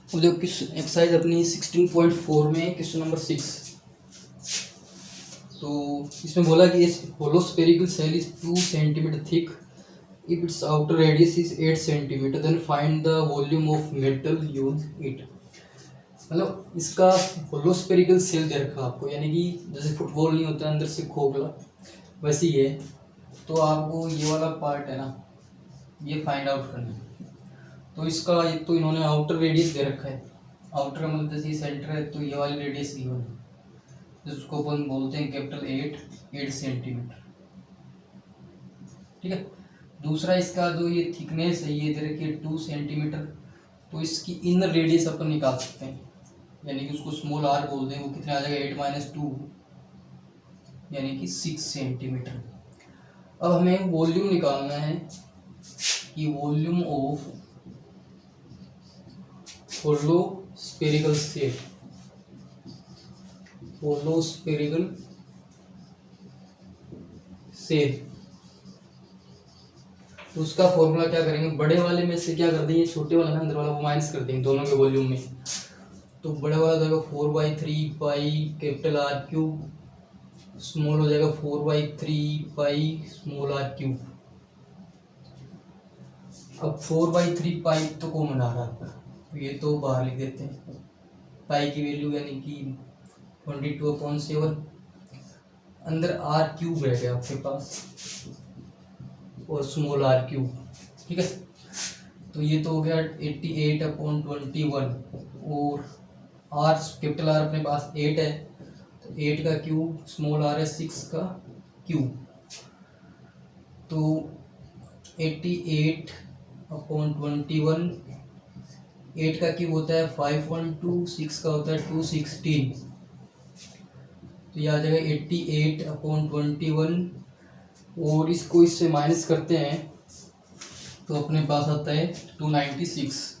अब देखो किस एक्सरसाइज अपनी 16.4 में क्वेश्चन नंबर 6। तो इसमें बोला कि hollow spherical shell is 2 centimetre thick if its outer radius is 8 centimetre then find the volume of metal use it. मतलब इसका होलो स्फेरिकल सेल दे रखा आपको, यानी कि जैसे फुटबॉल नहीं होता अंदर से खोखला, वैसे ही है। तो आपको ये वाला पार्ट है ना, ये फाइंड आउट करना है। तो इसका एक तो इन्होंने आउटर रेडियस दे रखा है, आउटर मतलब जैसे सेंटर है तो ये वाली रेडियस गिवन है, जिसको अपन बोलते हैं कैपिटल 8 सेंटीमीटर। ठीक है। दूसरा इसका जो ये थिकनेस है ये दे रखी है 2 सेंटीमीटर। तो इसकी इनर रेडियस अपन निकाल सकते हैं, यानी कि उसको स्मॉल आर बोलते हैं। वो कितने आ जाएगा 8 - 2 यानी कि 6 सेंटीमीटर। अब हमें वॉल्यूम निकालना है कि volume of hollow spherical shell, hollow spherical shell. तो उसका फॉर्मूला क्या करेंगे, बड़े वाले में से क्या कर देंगे, छोटे वाला ना अंदर वाला वो माइनस कर देंगे दोनों के वॉल्यूम में। तो बड़ा वाला हो जाएगा 4/3 पाई कैपिटल आर क्यूब, स्मॉल हो जाएगा 4/3 पाई स्मॉल आर क्यूब। अब 4/3 पाई तो कॉमन आ रहा है, तो ये तो बाहर लिख देते हैं। पाई की वैल्यू यानी कि 22/7, अंदर आर क्यूब रह गया आपके पास और स्मॉल आर क्यूब। ठीक है। तो ये तो हो गया 88/21 और आर कैपिटल आर अपने पास 8 है, तो 8 का क्यूब, स्मॉल आर है 6 का क्यूब। तो 88/21, 8 का क्यूब होता है 512, 6 का होता है 216। तो ये आ जाएगा 88/21 और इसको इससे माइनस करते हैं तो अपने पास आता है 296।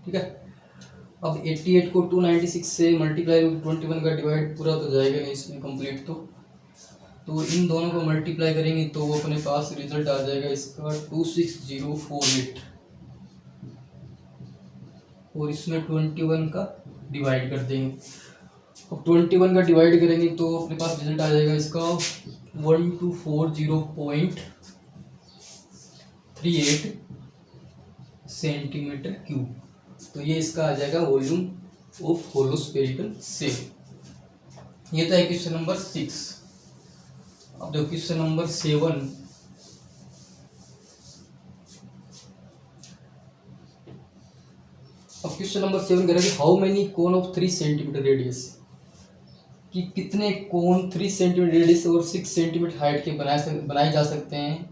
ठीक है। अब 88 को 296 से मल्टीप्लाई 21 का डिवाइड पूरा तो जाएगा नहीं इसमें कंप्लीट। तो इन दोनों को मल्टीप्लाई करेंगे तो वो अपने पास रिजल्ट आ जाएगा इसका 26048 और इसमें 21 का डिवाइड कर देंगे। अब 21 का डिवाइड करेंगे तो अपने पास रिजल्ट आ जाएगा इसका 1240.38 सेंटीमीटर क्यूब। तो ये इसका आ जाएगा volume of hollow spherical shell. ये था क्वेश्चन नंबर 6। अब देखो क्वेश्चन नंबर 7। अब क्वेश्चन नंबर 7 कह रहा है कि how many cone of 3 centimetre radius, कि कितने कोन 3 सेंटीमीटर रेडियस और 6 सेंटीमीटर हाइट के बनाए जा सकते हैं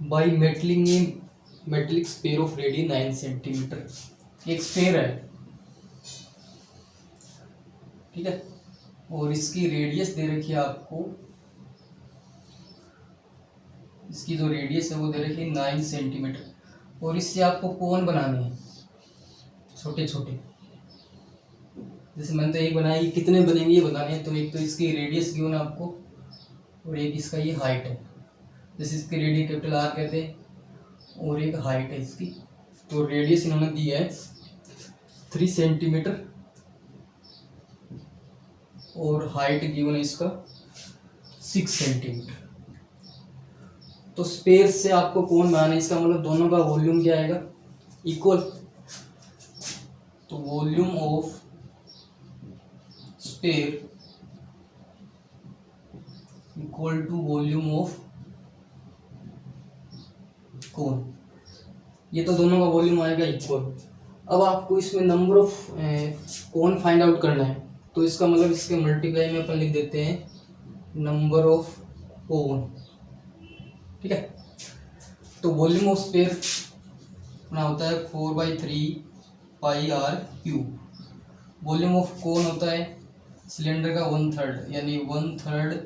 by metallic sphere of radius 9 centimetre. एक स्फीयर है, ठीक है, और इसकी रेडियस दे रखी है आपको, इसकी जो रेडियस है वो दे रखी है 9 सेंटीमीटर और इससे आपको कोन बनाने हैं छोटे छोटे। जैसे मैंने तो एक बनाई, कितने बनेंगे ये बताने हैं। तो एक तो इसकी रेडियस गिवन है आपको और एक इसका ये हाइट है। जैसे इसकी रेडियस कैपिटल आर कहते हैं और एक हाइट है इसकी। तो रेडियस इन्होंने दी है 3 सेंटीमीटर और हाइट गिवन है इसका 6 सेंटीमीटर। तो स्पेयर से आपको कोन बनाना है, इसका मतलब दोनों का वॉल्यूम क्या आएगा, इक्वल। तो volume of sphere equal to volume of cone. ये तो दोनों का वॉल्यूम आएगा इक्वल। अब आपको इसमें number of cone find out करना है, तो इसका मतलब इसके मल्टीप्लाई में अपन लिख देते हैं नंबर ऑफ कोन। ठीक है। तो वॉल्यूम ऑफ स्पेयर अपना होता है 4/3 pi are cube. Volume of cone होता है सिलेंडर का 1/3 यानी 1/3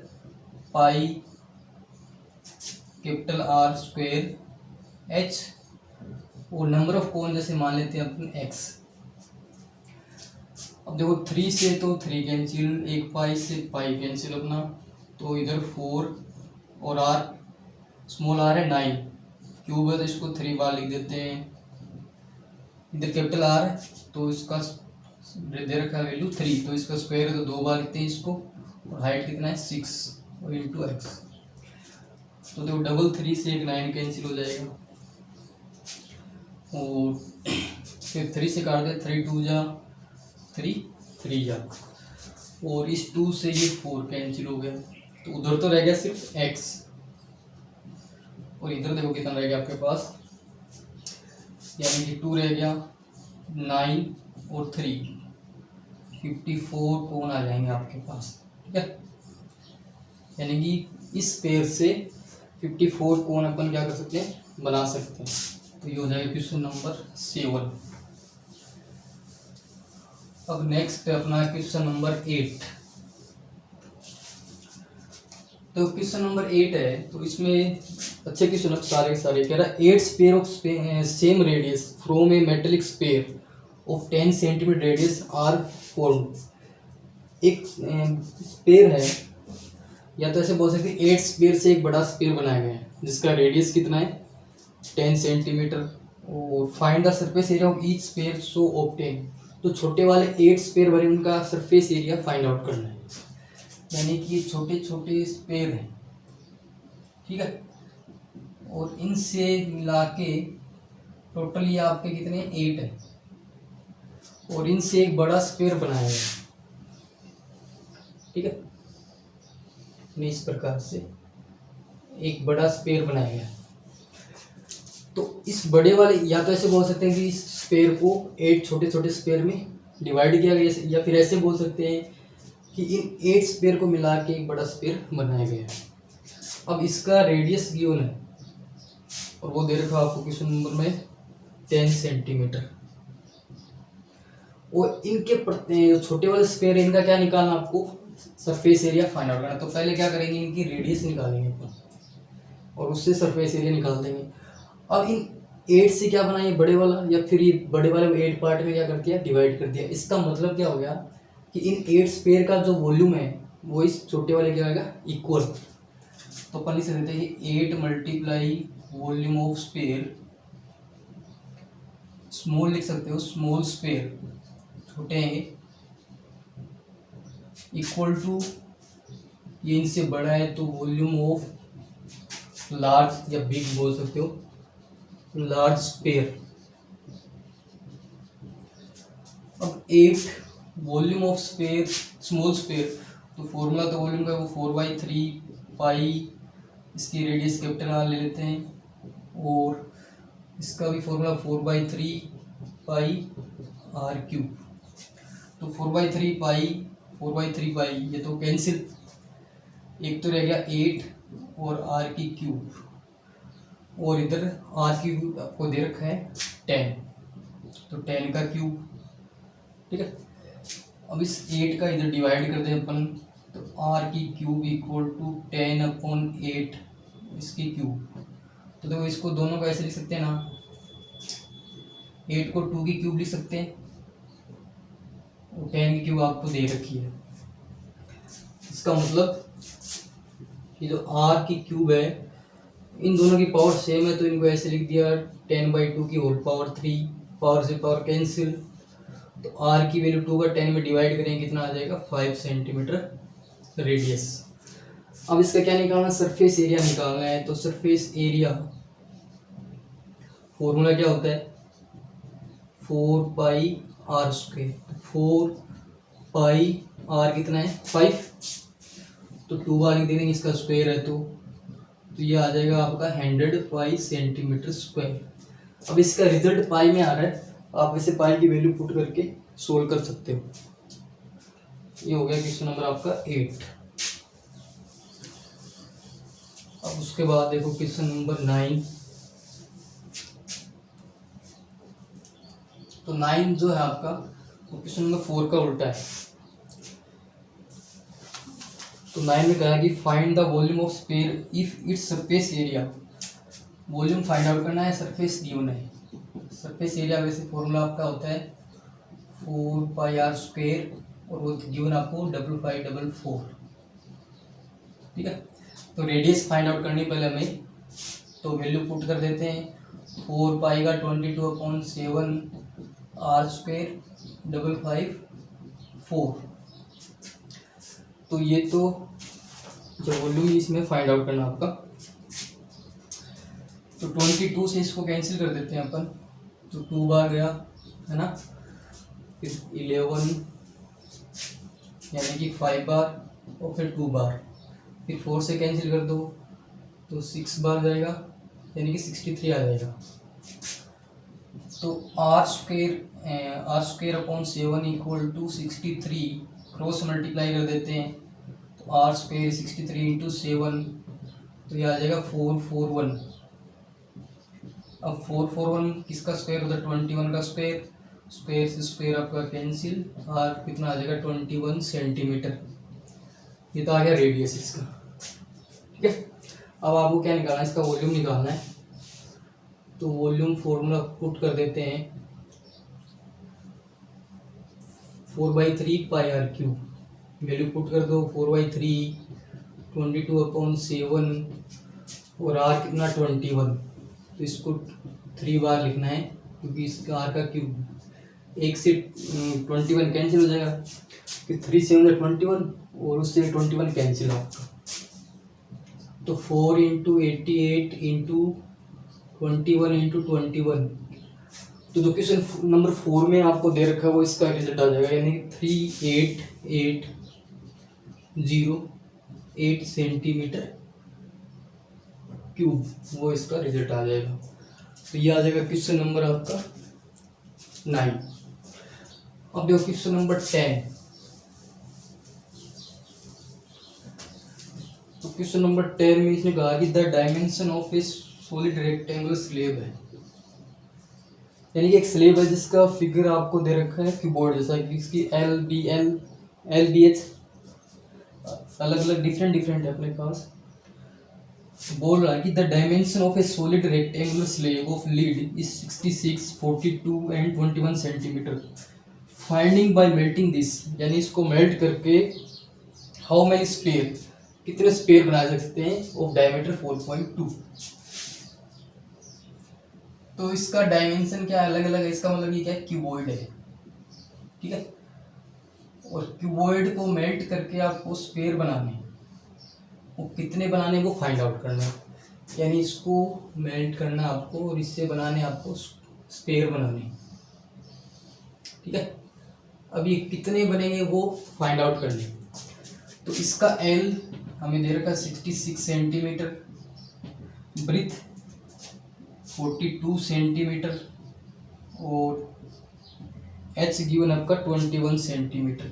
pi capital R square H और नंबर ऑफ कोन जैसे मान लेते हैं अपन एक्स। अब देखो 3 से तो 3 कैंसिल, एक पाई से पाई कैंसिल अपना, तो इधर 4 और आर स्मॉल आर है 9 क्यूब है तो इसको 3 बार लिख देते हैं इधर कैपिटल आर है तो इसका दे रखा है वैल्यू 3, तो इसका स्क्वायर है तो 2 बार लिखते हैं इसको, और हाइट कितना है 6 और इंटू एक्स। तो देखो डबल 3 से एक 9 कैंसिल हो जाएगा, और फिर 3 से काट दे, 3 2 जा 3 3 जा, और इस 2 से ये 4 कैंसिल हो गया, तो उधर तो रह गया सिर्फ x, और इधर देखो कितना रह गया आपके पास, यानी कि 2 रह गया, 9 और 3 54 कोण आ जाएंगे आपके पास, ठीक है। यानी कि इस पेयर से 54 कोण अपन क्या कर सकते हैं, बना सकते हैं। तो ये हो जाएगा क्वेश्चन नंबर 7। अब नेक्स्ट अपना क्वेश्चन नंबर 8। तो क्वेश्चन नंबर 8 है, तो इसमें अच्छे क्वेश्चन सारे सारे कह रहा है 8 sphere of same radius from a metallic sphere of 10 centimetre radius are formed. एक स्पेयर है, या तो ऐसे बोल सकते हैं 8 स्पेयर से एक बड़ा स्पेयर बनाया गया है जिसका रेडियस कितना है 10 सेंटीमीटर, और find the surface area of each sphere so obtain. तो छोटे वाले 8 स्पेयर बने उनका सरफेस एरिया फाइंड आउट करना है, यानी कि छोटे छोटे स्पेयर हैं, ठीक है, और इनसे मिला के टोटल ये आपके कितने 8 है, और इनसे एक बड़ा स्पेयर बनाया है, ठीक है। इस प्रकार से एक बड़ा स्पेयर बनाया गया, तो इस बड़े वाले, या तो ऐसे बोल सकते हैं कि इस स्पेयर को 8 छोटे छोटे स्पेयर में डिवाइड किया गया, या फिर ऐसे बोल सकते हैं कि इन 8 स्पेयर को मिला के एक बड़ा स्पेयर बनाया गया है। अब इसका रेडियस गिवन है, और वो दे रखा आपको क्वेश्चन नंबर में 10 सेंटीमीटर, और इनके छोटे वाले स्पेयर है इनका क्या निकालना, आपको सरफेस एरिया फाइंड आउट करना। तो पहले क्या करेंगे, इनकी रेडियस निकालेंगे अपन, और उससे सरफेस एरिया निकाल देंगे। अब इन 8 से क्या बनाए बड़े वाला, या फिर ये बड़े वाले 8 पार्ट में क्या कर दिया, डिवाइड कर दिया। इसका मतलब क्या हो गया कि इन 8 स्पेयर का जो वॉल्यूम है वो इस छोटे वाले क्या होगा, इक्वल। तो अपन इसे देते हैं 8 multiply volume of sphere, small लिख सकते हो, स्मॉल स्पेयर छोटे हैं, इक्वल टू ये इनसे बड़ा है तो वॉल्यूम ऑफ लार्ज या बिग बोल सकते हो, लार्ज स्पेयर। अब 8 volume of sphere small sphere, तो फॉर्मूला तो वॉल्यूम का वो 4/3 पाई, इसकी रेडियस कैपिटल आर ले लेते हैं, और इसका भी फॉर्मूला 4/3 पाई आर क्यूब। तो 4/3 पाई ये तो कैंसिल, एक तो रह गया 8 और आर की क्यूब, और इधर आर की क्यूब आपको दे रखा है 10, तो 10 का क्यूब, ठीक है। अब इस 8 का इधर डिवाइड कर दें अपन, तो आर की क्यूब इक्वल टू 10/8 इसकी क्यूब। तो देखो इसको दोनों को ऐसे लिख सकते हैं ना, 8 को 2 की क्यूब लिख सकते हैं, और 10 की क्यूब आपको दे रखी है। इसका मतलब ये जो आर की क्यूब है, इन दोनों की पावर सेम है, तो इनको ऐसे लिख दिया 10/2 की होल पावर 3, पावर से पावर कैंसिल, तो आर की वैल्यू 2 का 10 में डिवाइड करेंगे कितना आ जाएगा 5 सेंटीमीटर रेडियस। अब इसका क्या निकालना, सरफेस एरिया निकालना है। तो सरफेस एरिया फॉर्मूला क्या होता है 4πr², 4πr कितना है 5, तो 2 बार लिख देंगे, इसका स्क्वायर है तो ये आ जाएगा आपका 100 पाई सेंटीमीटर स्क्वायर। अब इसका रिजल्ट पाई में आ रहा है, आप इसे पाई की वैल्यू पुट करके सोल्व कर सकते हो। ये हो गया क्वेश्चन नंबर आपका 8। अब उसके बाद देखो क्वेश्चन नंबर 9। तो 9 जो है आपका वो क्वेश्चन नंबर 4 का उल्टा है। तो 9 में कहा कि find the volume of sphere if its surface area, volume find out करना है, सरफेस गिवन है। सरफेस एरिया वैसे फॉर्मूला आपका होता है 4πr², और वो गिवन आपको 5544, ठीक है। तो रेडियस फाइंड आउट करनी पहले हमें, तो वैल्यू पुट कर देते हैं 4 पाई का 22/7 r²554। तो ये तो जो वॉल्यूम इसमें फाइंड आउट करना आपका। तो 22 से इसको कैंसिल कर देते हैं अपन, तो 2 बार गया है ना, फिर 11 यानी कि 5 बार और फिर 2 बार, फिर 4 से कैंसिल कर दो तो 6 बार जाएगा यानी कि 63 आ जाएगा। तो r² equal to 63, cross multiply कर देते हैं तो r² 63 इंटू 7, तो ये आ जाएगा 441। अब 441 किसका स्क्वायर होता है, 21 का स्क्वायर, स्क्वायर से स्क्वायर आपका कैंसिल, r कितना आ जाएगा 21 सेंटीमीटर। ये तो आ गया रेडियस इसका। ठीक है, अब आपको क्या निकालना है, इसका वॉल्यूम निकालना है। तो वॉल्यूम फॉर्मूला पुट कर देते हैं, 4/3 pi are cube, value put कर दो 4/3 22/7 और आर कितना 21, तो इसको 3 बार लिखना है क्योंकि इसका आर का क्यूब, एक से 21 कैंसिल हो जाएगा, फिर 3 से 21 और उससे 21 कैंसिल आपका, तो 4 इंटू 88 इंटू 21 इंटू 21। तो जो क्वेश्चन नंबर 4 में आपको दे रखा है वो इसका रिजल्ट आ जाएगा, यानी 3808 सेंटीमीटर क्यूब, वो इसका रिजल्ट आ जाएगा। तो ये आ जाएगा क्वेश्चन नंबर आपका 9। अब देखो क्वेश्चन नंबर 10। तो क्वेश्चन नंबर 10 में इसने कहा कि the dimension of A solid rectangular slab है, यानी कि एक स्लेब है जिसका फिगर आपको दे रखा है कीबोर्ड जैसा कि इसकी LBH अलग अलग डिफरेंट है अपने पास। बोल रहा है कि the dimension of A solid rectangular slab of lead is 66, 42 and 21 centimetre. Finding bye melting this, यानी इसको मेल्ट करके हाउ मैनी स्पेयर, कितने स्पेयर बना सकते हैं ऑफ डायमीटर 4.2। तो इसका डायमेंशन क्या अलग अलग है, इसका मतलब ये क्या है, क्यूबॉइड है। ठीक है, और क्यूबॉइड को मेल्ट करके आपको स्पेयर बनाने, वो कितने बनाने वो फाइंड आउट करना है, यानी इसको मेल्ट करना आपको और इससे बनाने आपको स्पेयर बनाने। ठीक है, अब ये कितने बनेंगे वो फाइंड आउट करने। तो इसका L हमें दे रखा 66 सेंटीमीटर, ब्रीथ 42 सेंटीमीटर और H गिवन आपका 21 सेंटीमीटर,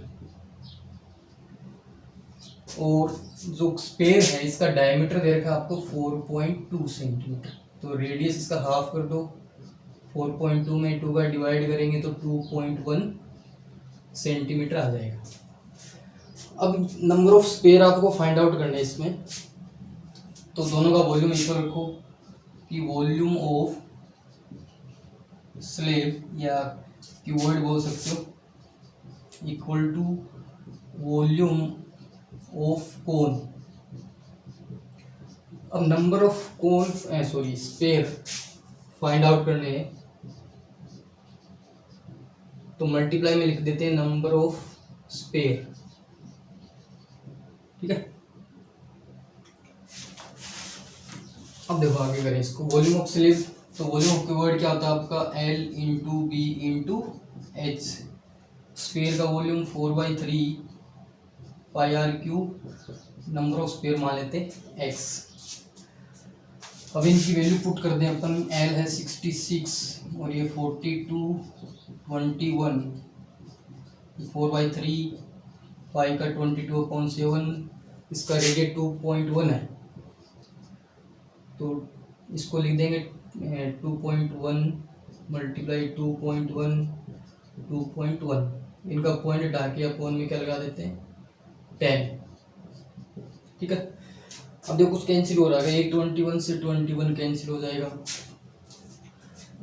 और जो स्पेयर है इसका डायमीटर दे रखा आपको 4.2 सेंटीमीटर। तो रेडियस इसका हाफ कर दो, 4.2 में 2 का डिवाइड करेंगे तो 2.1 सेंटीमीटर आ जाएगा। अब नंबर ऑफ स्पेयर आपको फाइंड आउट करना है इसमें, तो दोनों का वॉल्यूम इक्वल रखो कि वॉल्यूम ऑफ स्लेब या क्यूबॉइड बोल सकते हो equal to volume of cone. अब number of cone sphere find out करने हैं तो मल्टीप्लाई में लिख देते हैं नंबर ऑफ स्पेयर। ठीक है, अब देखो आगे करें इसको, वॉल्यूम ऑफ स्लेब। तो वॉल्यूम ऑफ क्यूबॉइड क्या होता है आपका L into B into H. Sphere का volume 4/3 pi are cube, number of sphere मान लेते हैं x। अब इनकी वैल्यू पुट कर दें अपन, L है 66 और ये 42, 21, 4/3 पाई का 22/7, इसका रेडियस 2.1 है तो इसको लिख देंगे 2.1 मल्टीप्लाई 2.1, 2.1, इनका पॉइंट हटा के अपॉन में क्या लगा देते हैं 10। ठीक है, अब देखो कुछ कैंसिल हो रहा है, 21 से 21 कैंसिल हो जाएगा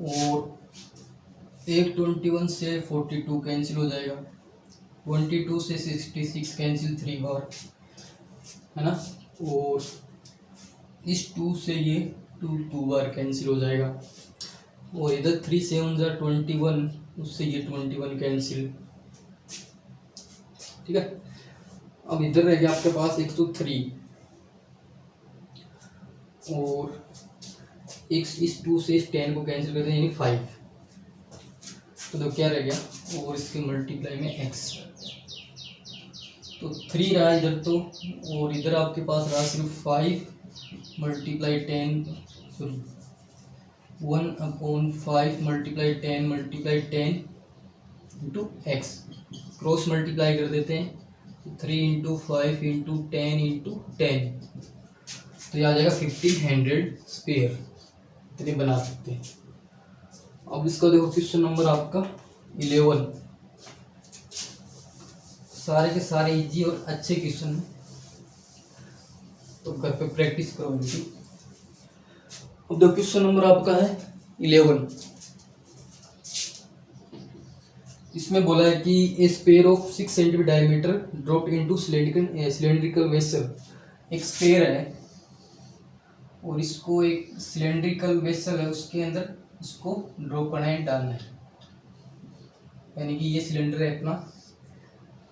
और 21 से 42 कैंसिल हो जाएगा, 22 से 66 कैंसिल 3 बार है ना, और इस 2 से ये 2 बार कैंसिल हो जाएगा, और इधर 3 7 21 उससे ये 21 कैंसिल। ठीक है, अब इधर रह गया आपके पास 103 और इस 2 से इस 10 को कैंसिल कर दें यानी 5, तो क्या रह गया और इसके मल्टीप्लाई में x, तो 3 रहा इधर तो, और इधर आपके पास रहा सिर्फ 5 multiply 10 sorry 1/5 multiply 10 multiply 10 into x, cross multiply कर देते हैं 3 इंटू 5 इंटू 10 इंटू 10, तो ये आ जाएगा 1500 स्पेयर, इतने बना सकते हैं। अब इसका देखो क्वेश्चन नंबर आपका 11, सारे के सारे इजी और अच्छे क्वेश्चन हैं, तो घर पे प्रैक्टिस करो इनकी। अब देखो क्वेश्चन नंबर आपका है 11, इसमें बोला है कि a sphere of 6 centimetre diameter dropped into cylindrical vessel, एक स्पेयर है और इसको एक सिलेंड्रिकल वेसल है उसके अंदर इसको ड्रॉप करना है, डालना है, यानी कि ये सिलेंडर है अपना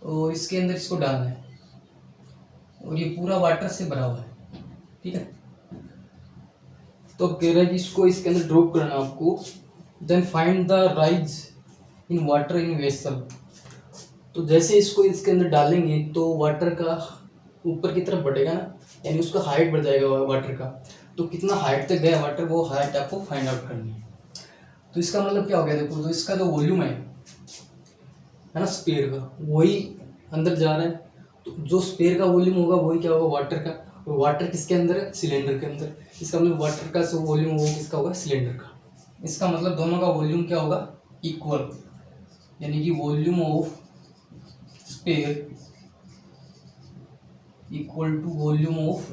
और इसके अंदर इसको डालना है और ये पूरा वाटर से भरा हुआ है। ठीक है, तो कह रहा है कि इसको इसके अंदर ड्रॉप करना है आपको, then find the rise in water in vessel, तो जैसे इसको इसके अंदर डालेंगे तो वाटर का ऊपर की तरफ बढ़ेगा ना, यानी उसका हाइट बढ़ जाएगा वाटर का, तो कितना हाइट तक गया वाटर वो हाइट आपको फाइंड आउट करनी है। तो इसका मतलब क्या हो गया, देखो तो इसका जो वॉल्यूम है ना स्पेयर का, वही अंदर जा रहा है, तो जो स्पेयर का वॉल्यूम होगा वही क्या होगा वाटर का, और वाटर किसके अंदर है सिलेंडर के अंदर, इसका मतलब वाटर का जो वॉल्यूम वो किसका होगा सिलेंडर का, इसका मतलब दोनों का वॉल्यूम क्या होगा इक्वल, यानी कि volume of sphere equal to volume of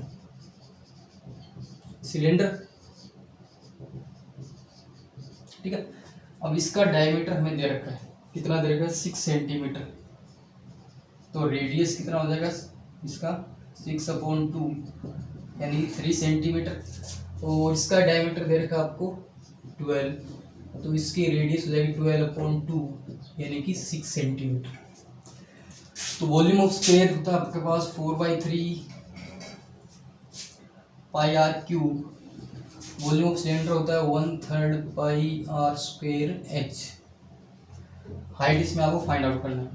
cylinder. ठीक है, अब इसका डायमीटर हमें दे रखा है, कितना दे रखा है 6 सेंटीमीटर, तो रेडियस कितना हो जाएगा इसका 6/2 यानी 3 सेंटीमीटर, और इसका डायमीटर दे रखा है आपको 12, तो इसकी रेडियस हो जाएगी 12/2 यानी कि 6 सेंटीमीटर। तो वॉल्यूम ऑफ स्पेयर होता है आपके पास 4/3 pi are cube, volume of cylinder होता है 1/3 pi r square h, height इसमें आपको फाइंड आउट करना है,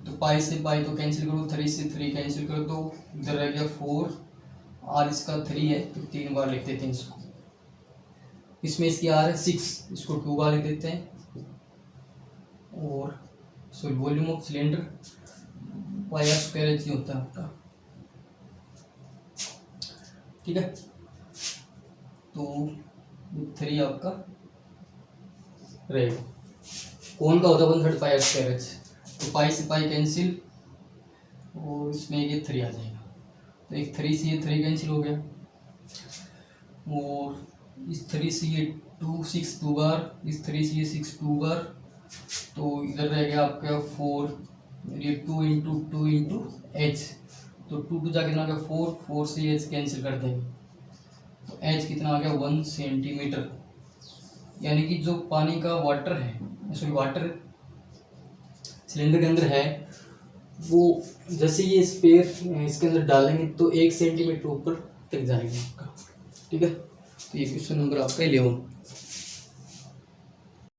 तो पाई से पाई तो कैंसिल करो, 3 से 3 कैंसिल करो, तो इधर रह गया 4, आर इसका 3 है तो 3 बार लिख देते हैं इसको, इसमें इसकी आर है 6, इसको 2 बार लिख देते हैं, और sorry volume of cylinder pi r square h होता है आपका। ठीक है, तो 3 आपका रहेगा, कौन का होता है 1/3 पाई आर स्क्वायर एच, तो पाई से पाई कैंसिल और इसमें ये 3 आ जाएगा, तो एक 3 से ये 3 कैंसिल हो गया, और इस 3 से ये 2 6 2 बार, इस 3 से ये 6 2 बार, तो इधर रह गया आपका 4, ये 2 इंटू 2 इंटू एच, तो 2 2 जा कितना आ गया 4, 4 से ये एच कैंसिल कर देंगे, तो एच कितना आ गया 1 सेंटीमीटर, यानी कि जो पानी का वाटर है सॉरी वाटर सिलेंडर के अंदर है वो जैसे ये स्पेयर इसके अंदर डालेंगे तो 1 सेंटीमीटर ऊपर तक जाएगा आपका। ठीक है, तो ये क्वेश्चन नंबर आपका 11।